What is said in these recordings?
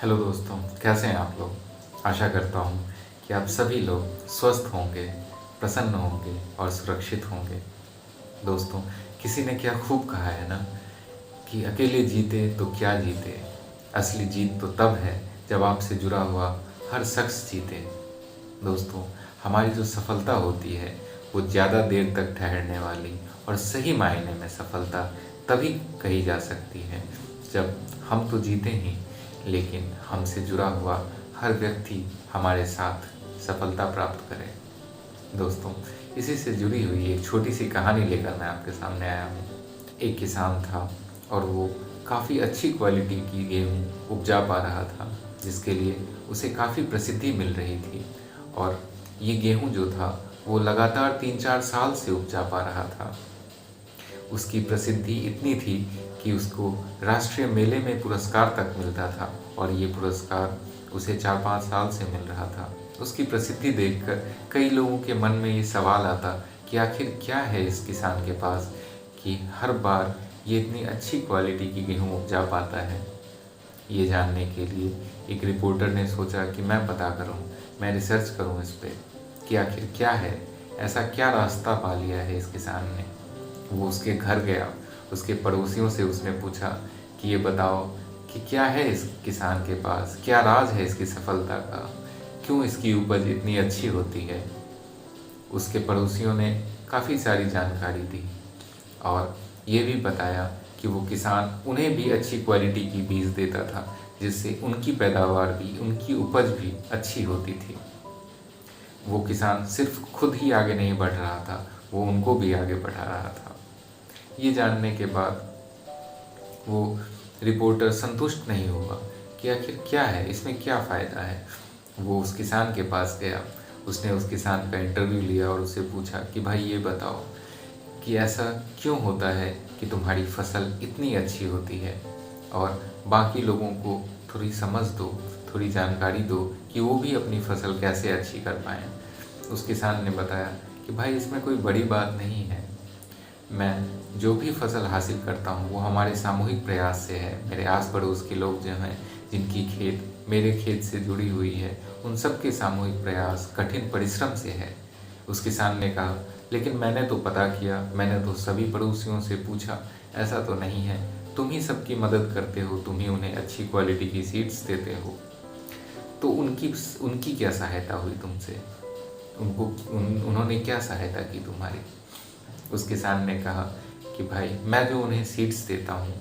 Hello दोस्तों, कैसे हैं आप लोग। आशा करता हूँ कि आप सभी लोग स्वस्थ होंगे, प्रसन्न होंगे और सुरक्षित होंगे। दोस्तों, किसी ने क्या खूब कहा है ना कि अकेले जीते तो क्या जीते, असली जीत तो तब है जब आपसे जुड़ा हुआ हर शख्स जीते। दोस्तों, हमारी जो सफलता होती है वो ज़्यादा देर तक ठहरने वाली और सही मायने में सफलता तभी कही जा सकती है जब हम तो जीते ही, लेकिन हमसे जुड़ा हुआ हर व्यक्ति हमारे साथ सफलता प्राप्त करे। दोस्तों, इसी से जुड़ी हुई एक छोटी सी कहानी लेकर मैं आपके सामने आया हूँ। एक किसान था और वो काफ़ी अच्छी क्वालिटी की गेहूँ उपजा पा रहा था, जिसके लिए उसे काफ़ी प्रसिद्धि मिल रही थी। और ये गेहूँ जो था वो लगातार 3-4 साल से उपजा पा रहा था। उसकी प्रसिद्धि इतनी थी कि उसको राष्ट्रीय मेले में पुरस्कार तक मिलता था, और ये पुरस्कार उसे 4-5 साल से मिल रहा था। उसकी प्रसिद्धि देखकर कई लोगों के मन में ये सवाल आता कि आखिर क्या है इस किसान के पास कि हर बार ये इतनी अच्छी क्वालिटी की गेहूँ उपजा पाता है। ये जानने के लिए एक रिपोर्टर ने सोचा कि मैं पता करूं, मैं रिसर्च करूं इस पे कि आखिर क्या है, ऐसा क्या रास्ता पा लिया है इस किसान ने। वो उसके घर गया, उसके पड़ोसियों से उसने पूछा कि ये बताओ कि क्या है इस किसान के पास, क्या राज है इसकी सफलता का, क्यों इसकी उपज इतनी अच्छी होती है। उसके पड़ोसियों ने काफ़ी सारी जानकारी दी और ये भी बताया कि वो किसान उन्हें भी अच्छी क्वालिटी की बीज देता था, जिससे उनकी पैदावार भी, उनकी उपज भी अच्छी होती थी। वो किसान सिर्फ खुद ही आगे नहीं बढ़ रहा था, वो उनको भी आगे बढ़ा रहा था। ये जानने के बाद वो रिपोर्टर संतुष्ट नहीं हुआ कि आखिर क्या है इसमें, क्या फ़ायदा है। वो उस किसान के पास गया, उसने उस किसान का इंटरव्यू लिया और उससे पूछा कि भाई ये बताओ कि ऐसा क्यों होता है कि तुम्हारी फसल इतनी अच्छी होती है, और बाकी लोगों को थोड़ी समझ दो, थोड़ी जानकारी दो कि वो भी अपनी फसल कैसे अच्छी कर पाएँ। उस किसान ने बताया कि भाई इसमें कोई बड़ी बात नहीं है, मैं जो भी फसल हासिल करता हूँ वो हमारे सामूहिक प्रयास से है। मेरे आस पड़ोस के लोग जो हैं, जिनकी खेत मेरे खेत से जुड़ी हुई है, उन सब के सामूहिक प्रयास, कठिन परिश्रम से है। उस किसान ने कहा, लेकिन मैंने तो पता किया, मैंने तो सभी पड़ोसियों से पूछा, ऐसा तो नहीं है। तुम ही सबकी मदद करते हो, तुम ही उन्हें अच्छी क्वालिटी की सीड्स देते हो, तो उनकी क्या सहायता हुई तुमसे, उन्होंने क्या सहायता की तुम्हारी। उस किसान ने कहा कि भाई मैं जो उन्हें सीड्स देता हूँ,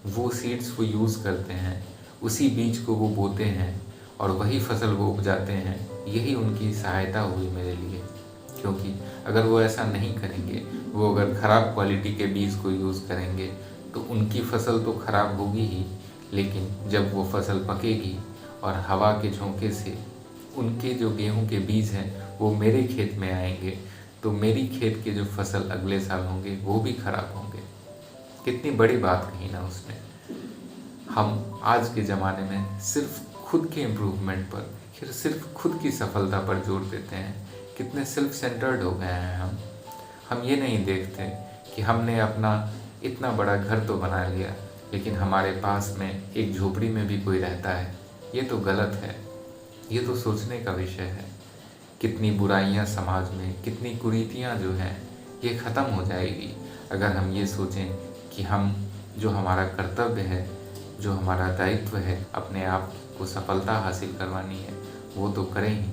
वो सीड्स वो यूज़ करते हैं, उसी बीज को वो बोते हैं और वही फसल वो उपजाते हैं, यही उनकी सहायता हुई मेरे लिए। क्योंकि अगर वो ऐसा नहीं करेंगे, वो अगर ख़राब क्वालिटी के बीज को यूज़ करेंगे तो उनकी फसल तो ख़राब होगी ही, लेकिन जब वो फसल पकेगी और हवा के झोंके से उनके जो गेहूं के बीज हैं वो मेरे खेत में आएंगे, तो मेरी खेत के जो फसल अगले साल होंगे वो भी खराब होंगे। कितनी बड़ी बात कही ना उसने। हम आज के ज़माने में सिर्फ खुद के इम्प्रूवमेंट पर, फिर सिर्फ खुद की सफलता पर जोर देते हैं। कितने सेल्फ सेंटर्ड हो गए हैं हम ये नहीं देखते कि हमने अपना इतना बड़ा घर तो बना लिया, लेकिन हमारे पास में एक झोपड़ी में भी कोई रहता है। ये तो गलत है, ये तो सोचने का विषय है। कितनी बुराइयां समाज में, कितनी कुरीतियां जो हैं, ये ख़त्म हो जाएगी अगर हम ये सोचें कि हम जो हमारा कर्तव्य है, जो हमारा दायित्व है, अपने आप को सफलता हासिल करवानी है, वो तो करें ही,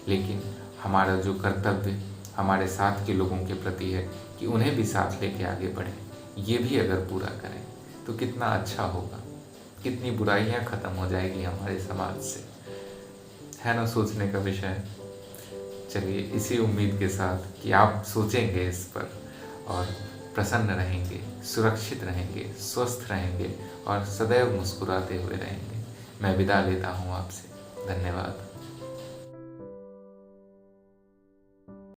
लेकिन हमारा जो कर्तव्य हमारे साथ के लोगों के प्रति है कि उन्हें भी साथ लेके आगे बढ़ें, ये भी अगर पूरा करें तो कितना अच्छा होगा। कितनी बुराइयां ख़त्म हो जाएगी हमारे समाज से, है ना। सोचने का विषय। चलिए, इसी उम्मीद के साथ कि आप सोचेंगे इस पर और प्रसन्न रहेंगे, सुरक्षित रहेंगे, स्वस्थ रहेंगे और सदैव मुस्कुराते हुए रहेंगे, मैं विदा लेता हूँ आपसे। धन्यवाद।